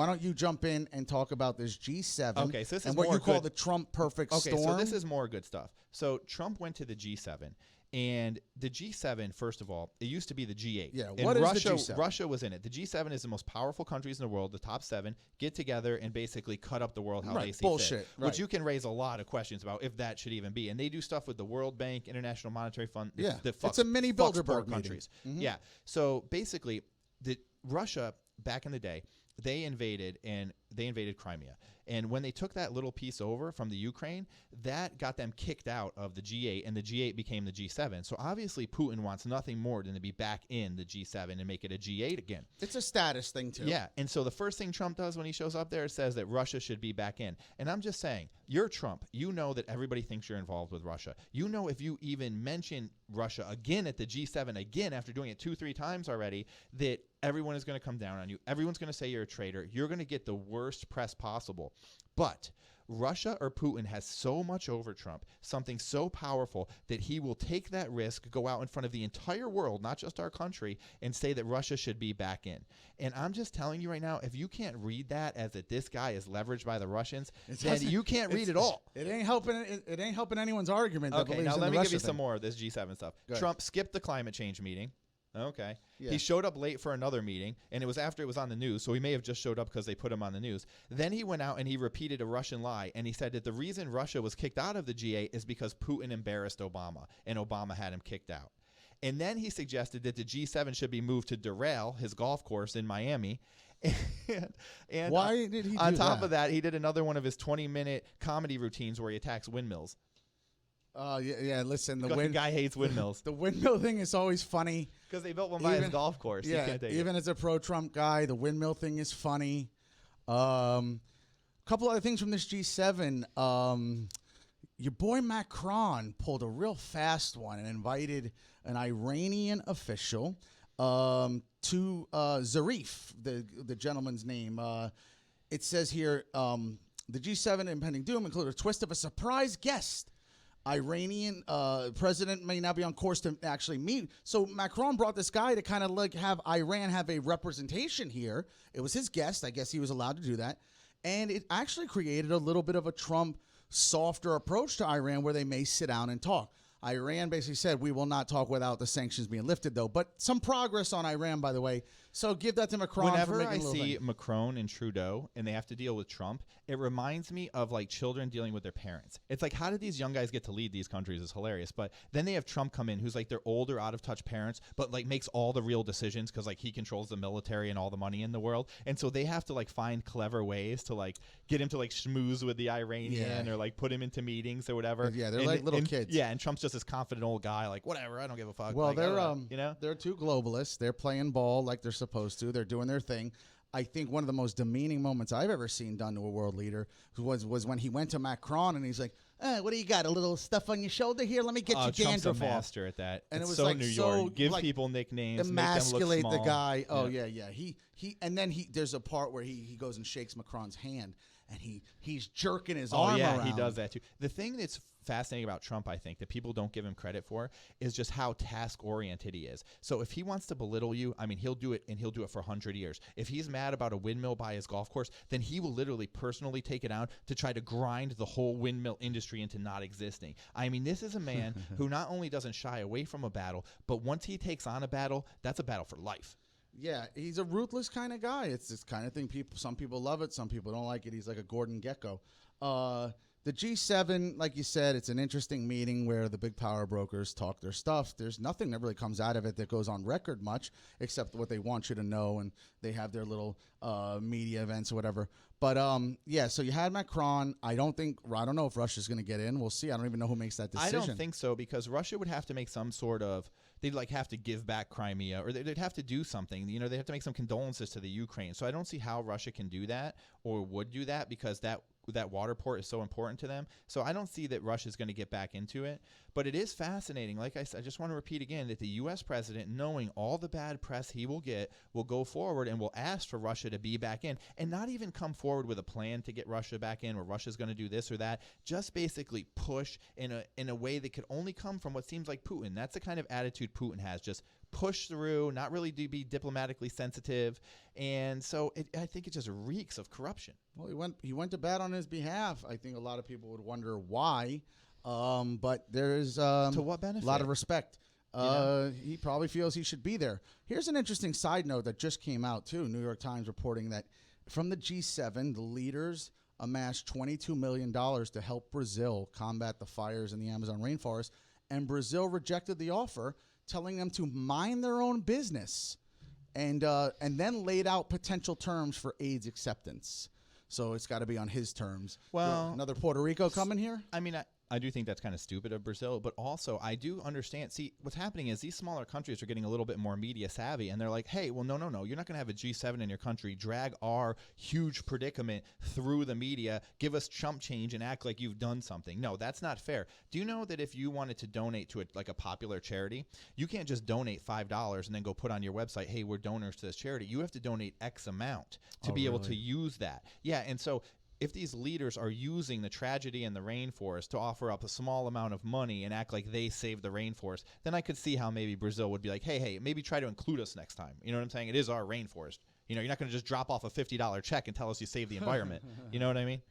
why don't you jump in and talk about this G7 okay, so this is and what more you call good. the Trump perfect Okay, storm? so this is more good stuff. So Trump went to the G7, and the G7, first of all, it used to be the G8. Yeah, and what is Russia, the G7? Russia was in it. The G7 is the most powerful countries in the world. The top 7 get together and basically cut up the world how they see bullshit, fit, right. which you can raise a lot of questions about if that should even be. And they do stuff with the World Bank, International Monetary Fund. Yeah, that it's a mini Bilderberg countries. Mm-hmm. Yeah, so basically, Russia back in the day, they invaded Crimea. And when they took that little piece over from the Ukraine, that got them kicked out of the G8, and the G8 became the G7. So obviously Putin wants nothing more than to be back in the G7 and make it a G8 again. It's a status thing, too. Yeah, and so the first thing Trump does when he shows up there says that Russia should be back in. And I'm just saying, you're Trump. You know that everybody thinks you're involved with Russia. You know if you even mention Russia again at the G7 again after doing it 2-3 times already, that everyone is going to come down on you. Everyone's going to say you're a traitor. You're going to get the worst press possible. But Russia or Putin has so much over Trump, something so powerful that he will take that risk, go out in front of the entire world, not just our country, and say that Russia should be back in. And I'm just telling you right now, if you can't read that as that this guy is leveraged by the Russians, then you can't read it all. It ain't helping anyone's argument. Okay, now let me give you some more of this G7 stuff. Trump skipped the climate change meeting. Okay. Yeah. He showed up late for another meeting, and it was after it was on the news, so he may have just showed up because they put him on the news. Then he went out and he repeated a Russian lie, and he said that the reason Russia was kicked out of the G8 is because Putin embarrassed Obama, and Obama had him kicked out. And then he suggested that the G7 should be moved to Doral, his golf course in Miami. And why did he do on top of that, he did another one of his 20-minute comedy routines where he attacks windmills. Yeah. Listen, The guy hates windmills. The windmill thing is always funny because they built one by his golf course. Yeah, you can't take even it. as a pro-Trump guy, the windmill thing is funny. Couple other things from this G7. Your boy Macron pulled a real fast one and invited an Iranian official to Zarif, the gentleman's name. It says here, the G7 impending doom included a twist of a surprise guest. Iranian president may not be on course to actually meet. So Macron brought this guy to kind of like have Iran have a representation here. It was his guest. I guess he was allowed to do that. And it actually created a little bit of a Trump softer approach to Iran where they may sit down and talk. Iran basically said, we will not talk without the sanctions being lifted, though. But some progress on Iran, by the way. So give that to Macron. Whenever I see Macron and Trudeau and they have to deal with Trump, it reminds me of like children dealing with their parents. It's like, how did these young guys get to lead these countries? Is hilarious. But then they have Trump come in, who's like their older, out of touch parents, but like makes all the real decisions because like he controls the military and all the money in the world. And so they have to like find clever ways to like get him to like schmooze with the Iranian or like put him into meetings or whatever. Yeah, they're like little kids. Yeah, and Trump's just this confident old guy, like whatever, I don't give a fuck. Well, like, they're they're two globalists. They're playing ball like they're supposed to. They're doing their thing. I think one of the most demeaning moments I've ever seen done to a world leader was when he went to Macron and he's like, what do you got? A little stuff on your shoulder here? Let me get you Trump's dandruff a master at that. And it's it was so like New so, York. Give like, people nicknames, emasculate make them look the small. guy. Oh yeah. He and then there's a part where he goes and shakes Macron's hand and he's jerking his arm around. He does that too. The thing that's fascinating about Trump, I think, that people don't give him credit for is just how task-oriented he is. So if he wants to belittle you, I mean, he'll do it, and he'll do it for 100 years. If he's mad about a windmill by his golf course, then he will literally personally take it out to try to grind the whole windmill industry into not existing. I mean, this is a man who not only doesn't shy away from a battle, but once he takes on a battle, that's a battle for life. Yeah, he's a ruthless kind of guy. It's this kind of thing. Some people love it, some people don't like it. He's like a Gordon Gekko. The G7, like you said, it's an interesting meeting where the big power brokers talk their stuff. There's nothing that really comes out of it that goes on record much, except what they want you to know, and they have their little media events or whatever. But yeah, so you had Macron. I don't know if Russia's going to get in. We'll see. I don't even know who makes that decision. I don't think so, because Russia would have to make some sort of, they'd like have to give back Crimea, or they'd have to do something. You know, they have to make some condolences to the Ukraine. So I don't see how Russia can do that or would do that, because that water port is so important to them. So I don't see that Russia's going to get back into it. But it is fascinating. Like I said, I just want to repeat again that the U.S. president, knowing all the bad press he will get, will go forward and will ask for Russia to be back in, and not even come forward with a plan to get Russia back in, where Russia's going to do this or that. Just basically push in a way that could only come from what seems like Putin. That's the kind of attitude Putin has. Just push through, not really be diplomatically sensitive. And so I think it just reeks of corruption. Well, he went to bat on his behalf. I think a lot of people would wonder why. But there's To what benefit? a lot of respect. He probably feels he should be there. Here's an interesting side note that just came out, too. New York Times reporting that from the G7, the leaders amassed $22 million to help Brazil combat the fires in the Amazon rainforest. And Brazil rejected the offer, telling them to mind their own business, and then laid out potential terms for aid's acceptance. So it's got to be on his terms. Well, another Puerto Rico coming here? I mean, I do think that's kind of stupid of Brazil, but also I do understand. See, what's happening is these smaller countries are getting a little bit more media savvy, and they're like, hey, well, no. You're not going to have a G7 in your country drag our huge predicament through the media, give us chump change, and act like you've done something. No, that's not fair. Do you know that if you wanted to donate to a popular charity, you can't just donate $5 and then go put on your website, hey, we're donors to this charity. You have to donate X amount to be able to use that. Yeah, and so if these leaders are using the tragedy in the rainforest to offer up a small amount of money and act like they saved the rainforest, then I could see how maybe Brazil would be like, hey, maybe try to include us next time. You know what I'm saying? It is our rainforest. You're not going to just drop off a $50 check and tell us you saved the environment. You know what I mean?